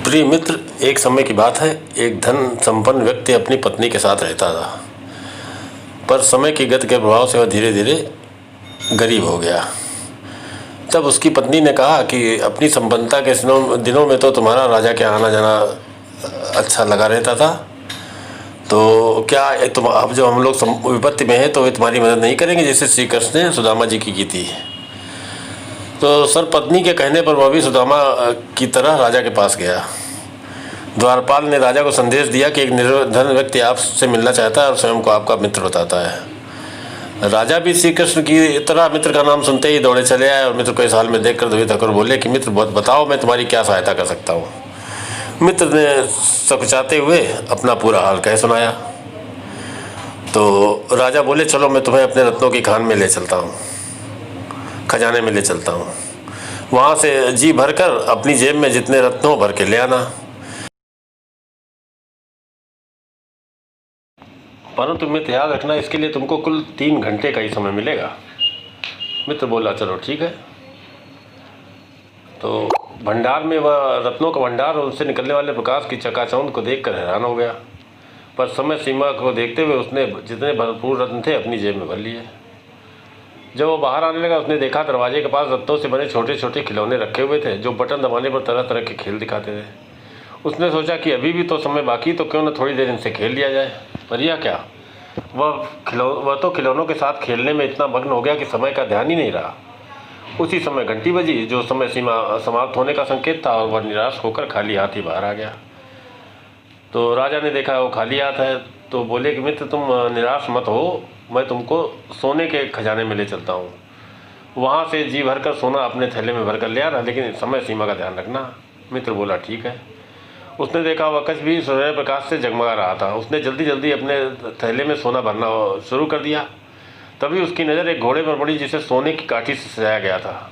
प्रिय मित्र, एक समय की बात है, एक धन संपन्न व्यक्ति अपनी पत्नी के साथ रहता था, पर समय की गति के प्रभाव से वह धीरे धीरे गरीब हो गया। तब उसकी पत्नी ने कहा कि अपनी संपन्नता के दिनों में तो तुम्हारा राजा के आना जाना अच्छा लगा रहता था, तो क्या तुम अब जो हम लोग विपत्ति में हैं तो वे तुम्हारी मदद नहीं करेंगे, जैसे श्री कृष्ण ने सुदामा जी की थी। तो सर पत्नी के कहने पर वह भी सुदामा की तरह राजा के पास गया। द्वारपाल ने राजा को संदेश दिया कि एक निर्धन व्यक्ति आपसे मिलना चाहता है और स्वयं को आपका मित्र बताता है। राजा भी श्री कृष्ण की तरह मित्र का नाम सुनते ही दौड़े चले आए और मित्र को इस हाल में देखकर द्विविध होकर बोले कि मित्र बताओ, मैं तुम्हारी क्या सहायता कर सकता हूँ। मित्र ने सकुचाते हुए अपना पूरा हाल कह सुनाया। तो राजा बोले, चलो मैं तुम्हें अपने रत्नों की खान में ले चलता हूँ, खजाने में ले चलता हूँ। वहाँ से जी भरकर अपनी जेब में जितने रत्नों भर के ले आना, परंतु मित्र याद रखना, इसके लिए तुमको कुल 3 घंटे का ही समय मिलेगा। मित्र बोला, चलो ठीक है। तो भंडार में वह रत्नों का भंडार और उससे निकलने वाले प्रकाश की चकाचौंध को देखकर हैरान हो गया, पर समय सीमा को देखते हुए उसने जितने भरपूर रत्न थे अपनी जेब में भर लिए। जब वो बाहर आने लगा, उसने देखा दरवाजे के पास रत्नों से बने छोटे छोटे खिलौने रखे हुए थे, जो बटन दबाने पर तरह तरह के खेल दिखाते थे। उसने सोचा कि अभी भी तो समय बाकी, तो क्यों न थोड़ी देर इनसे खेल लिया जाए। पर यह क्या, वह तो खिलौनों के साथ खेलने में इतना मग्न हो गया कि समय का ध्यान ही नहीं रहा। उसी समय घंटी बजी, जो समय सीमा समाप्त होने का संकेत था, और वह निराश होकर खाली हाथ ही बाहर आ गया। तो राजा ने देखा वो खाली हाथ है, तो बोले कि मित्र तुम निराश मत हो, मैं तुमको सोने के खजाने में ले चलता हूँ। वहाँ से जी भरकर सोना अपने थैले में भरकर ले आना, लेकिन समय सीमा का ध्यान रखना। मित्र बोला, ठीक है। उसने देखा वह कच्छ भी सूर्य प्रकाश से जगमगा रहा था। उसने जल्दी जल्दी अपने थैले में सोना भरना शुरू कर दिया। तभी उसकी नज़र एक घोड़े पर पड़ी, जिसे सोने की काठी से सजाया गया था।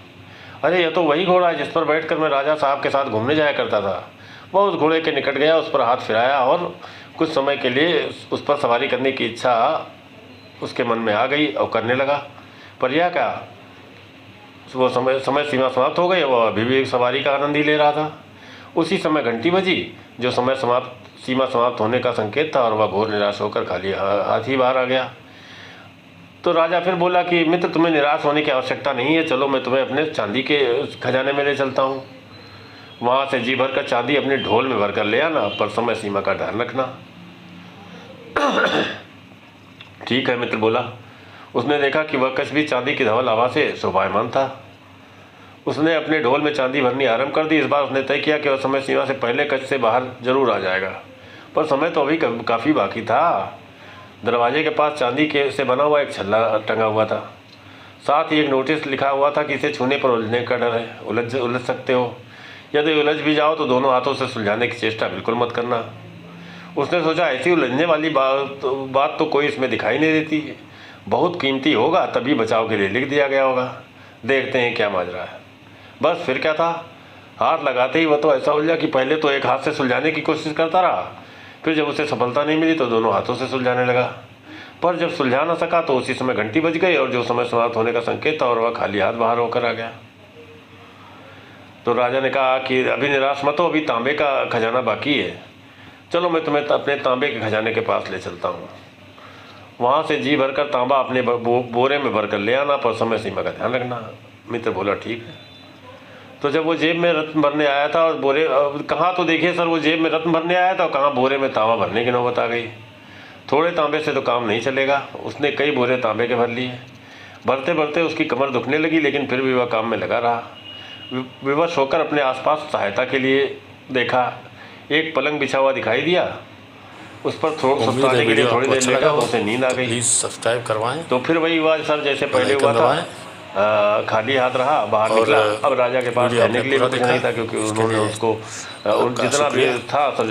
अरे यह तो वही घोड़ा है जिस पर बैठकर मैं राजा साहब के साथ घूमने जाया करता था। वह उस घोड़े के निकट गया, उस पर हाथ फिराया और कुछ समय के लिए उस पर सवारी करने की इच्छा उसके मन में आ गई और करने लगा। पर यह क्या, वो समय सीमा समाप्त हो गई, वह अभी भी सवारी का आनंद ही ले रहा था। उसी समय घंटी बजी, जो सीमा समाप्त होने का संकेत था, और वह घोर निराश होकर खाली हाथ ही बाहर आ गया। तो राजा फिर बोला कि मित्र तुम्हें निराश होने की आवश्यकता नहीं है, चलो मैं तुम्हें अपने चांदी के खजाने में ले चलता हूँ। वहाँ से जी भरकर चांदी अपने ढोल में भरकर ले आना, पर समय सीमा का ध्यान रखना। ठीक है, मित्र बोला। उसने देखा कि वह कच्छ भी चांदी की धवल आभा से शोभायमान था। उसने अपने ढोल में चांदी भरनी आरंभ कर दी। इस बार उसने तय किया कि वह समय सीमा से पहले कच्छ से बाहर जरूर आ जाएगा, पर समय तो अभी काफ़ी बाकी था। दरवाजे के पास चांदी के से बना हुआ एक छल्ला टंगा हुआ था। साथ ही एक नोटिस लिखा हुआ था कि इसे छूने पर उलझने का डर है, उलझ सकते हो। यदि उलझ भी जाओ तो दोनों हाथों से सुलझाने की चेष्टा बिल्कुल मत करना। उसने सोचा, ऐसी उलझने वाली बात तो कोई इसमें दिखाई नहीं देती, बहुत कीमती होगा, तभी बचाव के लिए लिख दिया गया होगा। देखते हैं क्या माजरा है। बस फिर क्या था, हाथ लगाते ही वह तो ऐसा उलझा कि पहले तो एक हाथ से सुलझाने की कोशिश करता रहा, फिर जब उसे सफलता नहीं मिली तो दोनों हाथों से सुलझाने लगा। पर जब सुलझा न सका तो उसी समय घंटी बज गई, और जो समय समाप्त होने का संकेत था, और वह खाली हाथ बाहर होकर आ गया। तो राजा ने कहा कि अभी निराश मत हो, अभी तांबे का खजाना बाकी है, चलो मैं तुम्हें अपने तांबे के खजाने के पास ले चलता हूँ। वहाँ से जी भरकर तांबा अपने बोरे में भरकर ले आना, पर समय सीमा का ध्यान रखना। मित्र बोला, ठीक है। तो जब वो जेब में रत्न भरने आया था, और बोरे कहाँ, तो देखिए सर, वो जेब में रत्न भरने आया था और कहाँ बोरे में तांबा भरने की नौबत आ गई। थोड़े तांबे से तो काम नहीं चलेगा। उसने कई बोरे तांबे के भर लिए। भरते भरते उसकी कमर दुखने लगी, लेकिन फिर भी वह काम में लगा रहा। विवश होकर अपने आसपास सहायता के लिए देखा। एक पलंग बिछा हुआ दिखाई दिया, उस पर सोने के लिए थोड़ी देर लेटा, तो उसे नींद आ गई। प्लीज सब्सक्राइब करवाएं। तो फिर वही हुआ सर जैसे पहले हुआ था, खाली हाथ रहा, बाहर निकला। अब राजा के पास रहने के लिए कुछ नहीं था, क्योंकि उन्होंने उसको जितना भी था सब